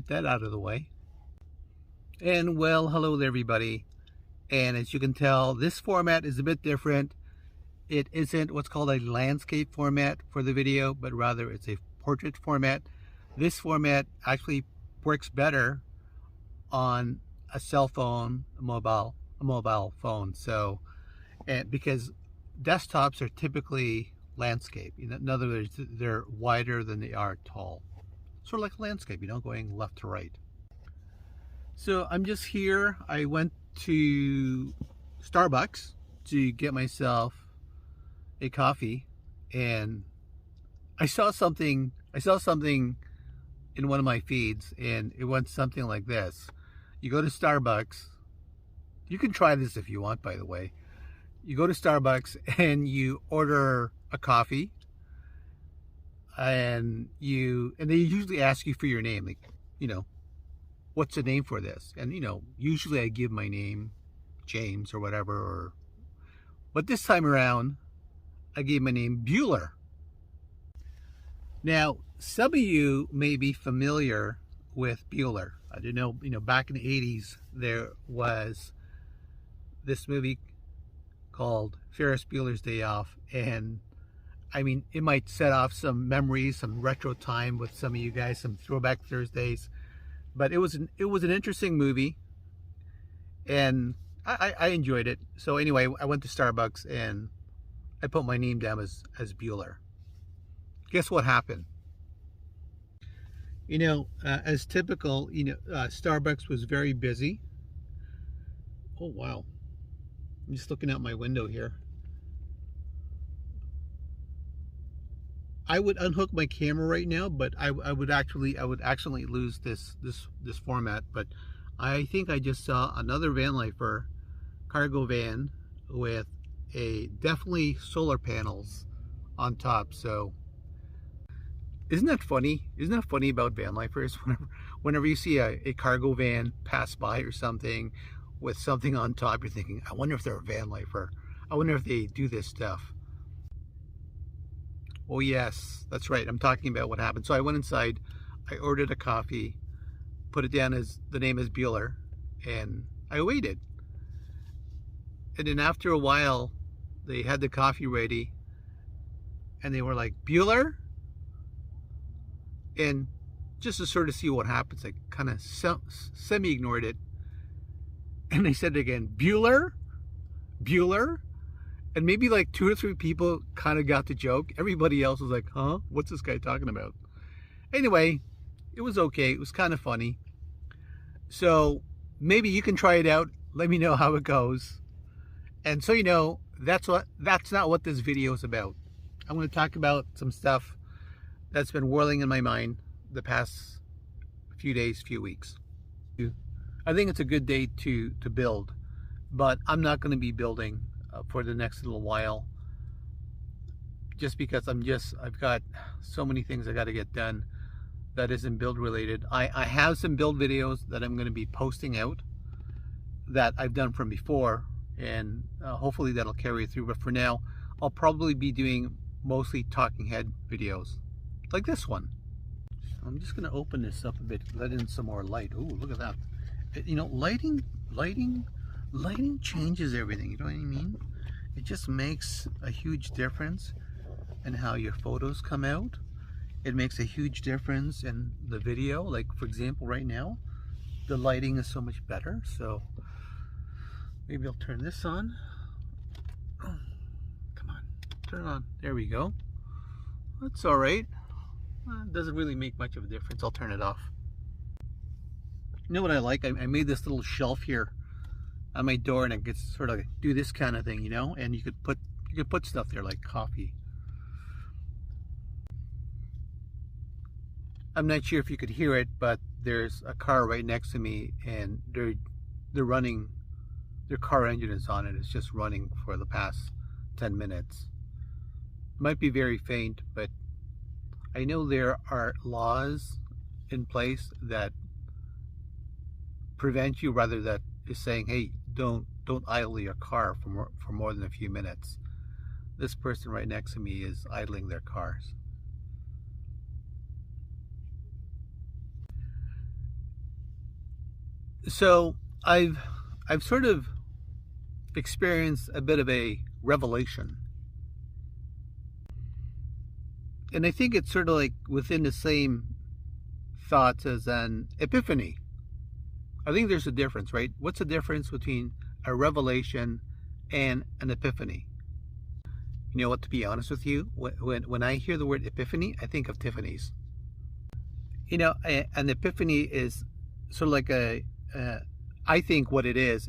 get that out of the way. And well, hello there everybody. And as you can tell, this format is a bit different. It isn't what's called a landscape format for the video, but rather it's a portrait format. This format actually works better on a cell phone, a mobile phone. So, and because desktops are typically landscape, in other words, they're wider than they are tall. Sort of like landscape, going left to right. So I'm just here. I went to Starbucks to get myself a coffee, and I saw something in one of my feeds, and it went something like this. You go to Starbucks. You can try this if you want, by the way. You go to Starbucks and you order a coffee, and they usually ask you for your name, like, what's the name for this? And usually I give my name, James or whatever, but this time around I gave my name Bueller. Now, some of you may be familiar with Bueller. I don't know, back in the 80s there was this movie called Ferris Bueller's Day Off, and I mean, it might set off some memories, some retro time with some of you guys, some throwback Thursdays. But it was an interesting movie, and I enjoyed it. So anyway, I went to Starbucks and I put my name down as Bueller. Guess what happened? As typical, Starbucks was very busy. Oh wow! I'm just looking out my window here. I would unhook my camera right now, but I would actually lose this format. But I think I just saw another Vanlifer cargo van with definitely solar panels on top. So isn't that funny? Isn't that funny about Vanlifers? Whenever you see a cargo van pass by or something with something on top, you're thinking, I wonder if they're a Vanlifer. I wonder if they do this stuff. Oh yes, that's right. I'm talking about what happened. So I went inside, I ordered a coffee, put it down as the name is Bueller, and I waited. And then after a while, they had the coffee ready, and they were like, Bueller? And just to sort of see what happens, I kind of semi-ignored it. And they said it again, Bueller? Bueller? And maybe like 2 or 3 people kind of got the joke. Everybody else was like, huh? What's this guy talking about? Anyway, it was okay. It was kind of funny. So maybe you can try it out. Let me know how it goes. And so that's not what this video is about. I'm going to talk about some stuff that's been whirling in my mind the past few days, few weeks. I think it's a good day to build, but I'm not going to be building for the next little while, just because I've got so many things I got to get done that isn't build related. I have some build videos that I'm going to be posting out that I've done from before, and hopefully that'll carry through. But for now, I'll probably be doing mostly talking head videos like this one. I'm just going to open this up a bit, let in some more light. Oh, look at that. Lighting changes everything, you know what I mean? It just makes a huge difference in how your photos come out. It makes a huge difference in the video. Like, for example, right now, the lighting is so much better. So maybe I'll turn this on. Oh, come on, turn it on. There we go. That's all right. It doesn't really make much of a difference. I'll turn it off. You know what I like? I made this little shelf here on my door, and I could sort of do this kind of thing, and you could put stuff there like coffee. I'm not sure if you could hear it, but there's a car right next to me, and they're running, their car engine is on, and it's just running for the past 10 minutes. It might be very faint, but I know there are laws in place that prevent you, rather that is saying, hey, don't idle your car for more than a few minutes. This person right next to me is idling their cars. So I've sort of experienced a bit of a revelation. And I think it's sort of like within the same thoughts as an epiphany. I think there's a difference, right? What's the difference between a revelation and an epiphany? You know what, to be honest with you, when I hear the word epiphany, I think of Tiffany's. You know, an epiphany is sort of like I think what it is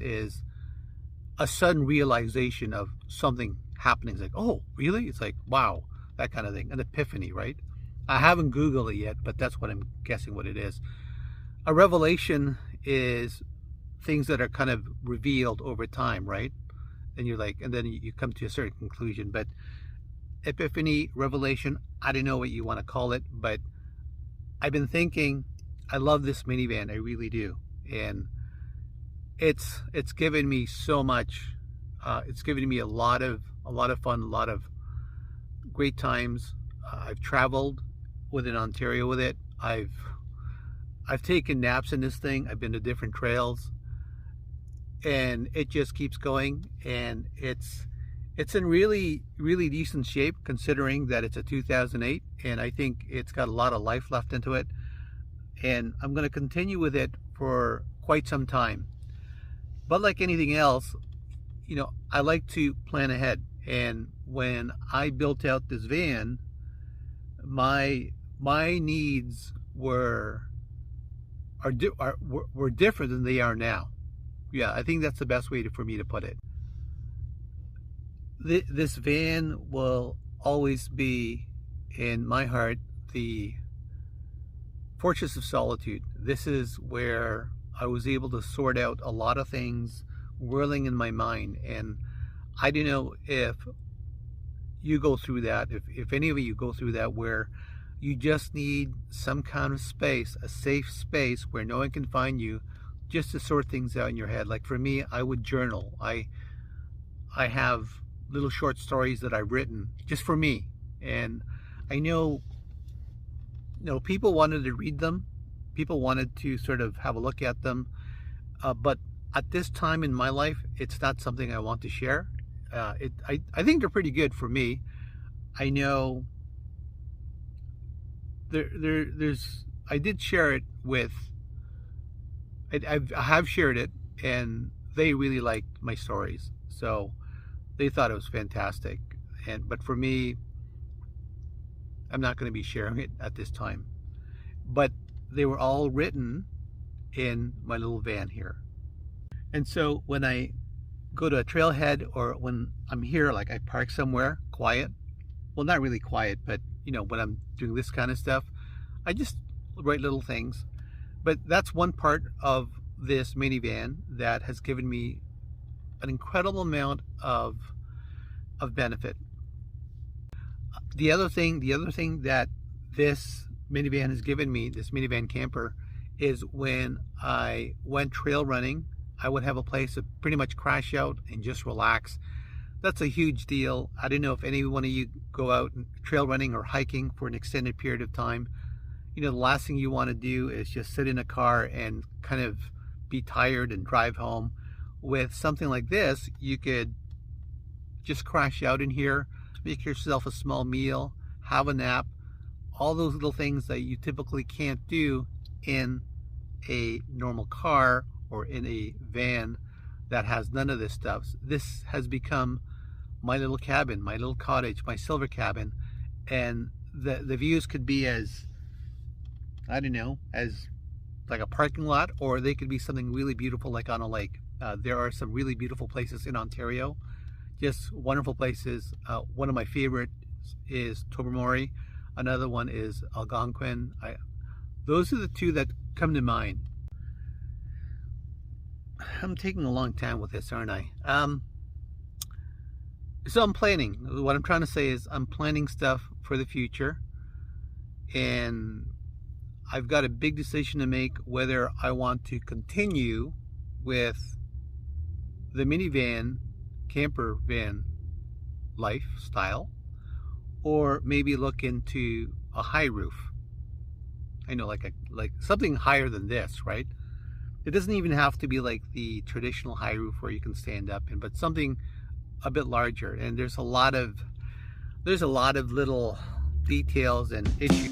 a sudden realization of something happening. It's like, oh, really? It's like, wow, that kind of thing. An epiphany, right? I haven't Googled it yet, but that's what I'm guessing what it is. A revelation is things that are kind of revealed over time, right? And you're like, and then you come to a certain conclusion. But epiphany, revelation, I don't know what you want to call it, but I've been thinking, I love this minivan, I really do. And it's given me so much. It's given me a lot of fun, a lot of great times. I've traveled within Ontario with it. I've taken naps in this thing. I've been to different trails, and it just keeps going. And it's in really decent shape, considering that it's a 2008, and I think it's got a lot of life left into it. And I'm going to continue with it for quite some time. But like anything else, you know, I like to plan ahead. And when I built out this van, my needs were different than they are now. Yeah, I think that's the best way for me to put it. This van will always be in my heart the fortress of solitude. This is where I was able to sort out a lot of things whirling in my mind. And I don't know if you go through that, if any of you go through that, where you just need some kind of space, a safe space where no one can find you, just to sort things out in your head. Like for me, I would journal. I have little short stories that I've written just for me. And I know, you know, people wanted to read them. People wanted to sort of have a look at them. But at this time in my life, it's not something I want to share. I think they're pretty good for me. I know there's I did share it with, I have shared it, and they really liked my stories, so they thought it was fantastic. But for me, I'm not going to be sharing it at this time. But they were all written in my little van here. And so when I go to a trailhead, or when I'm here, like I park somewhere quiet, well, not really quiet, but you know, when I'm doing this kind of stuff, I just write little things. But that's one part of this minivan that has given me an incredible amount of benefit. The other thing that this minivan has given me, this minivan camper, is when I went trail running, I would have a place to pretty much crash out and just relax. That's a huge deal. I don't know if any one of you go out and trail running or hiking for an extended period of time. You know, the last thing you want to do is just sit in a car and kind of be tired and drive home. With something like this, you could just crash out in here, make yourself a small meal, have a nap, all those little things that you typically can't do in a normal car or in a van that has none of this stuff. This has become my little cabin, my little cottage, my silver cabin. And the views could be as, I don't know, as like a parking lot, or they could be something really beautiful like on a lake. There are some really beautiful places in Ontario, just wonderful places. One of my favorites is Tobermory. Another one is Algonquin. Those are the two that come to mind. I'm taking a long time with this, aren't I? So I'm planning. What I'm trying to say is I'm planning stuff for the future, and I've got a big decision to make whether I want to continue with the minivan, camper van lifestyle, or maybe look into a high roof. I know, like something higher than this, right? It doesn't even have to be like the traditional high roof where you can stand up in, but something a bit larger. And there's a lot of little details and issues.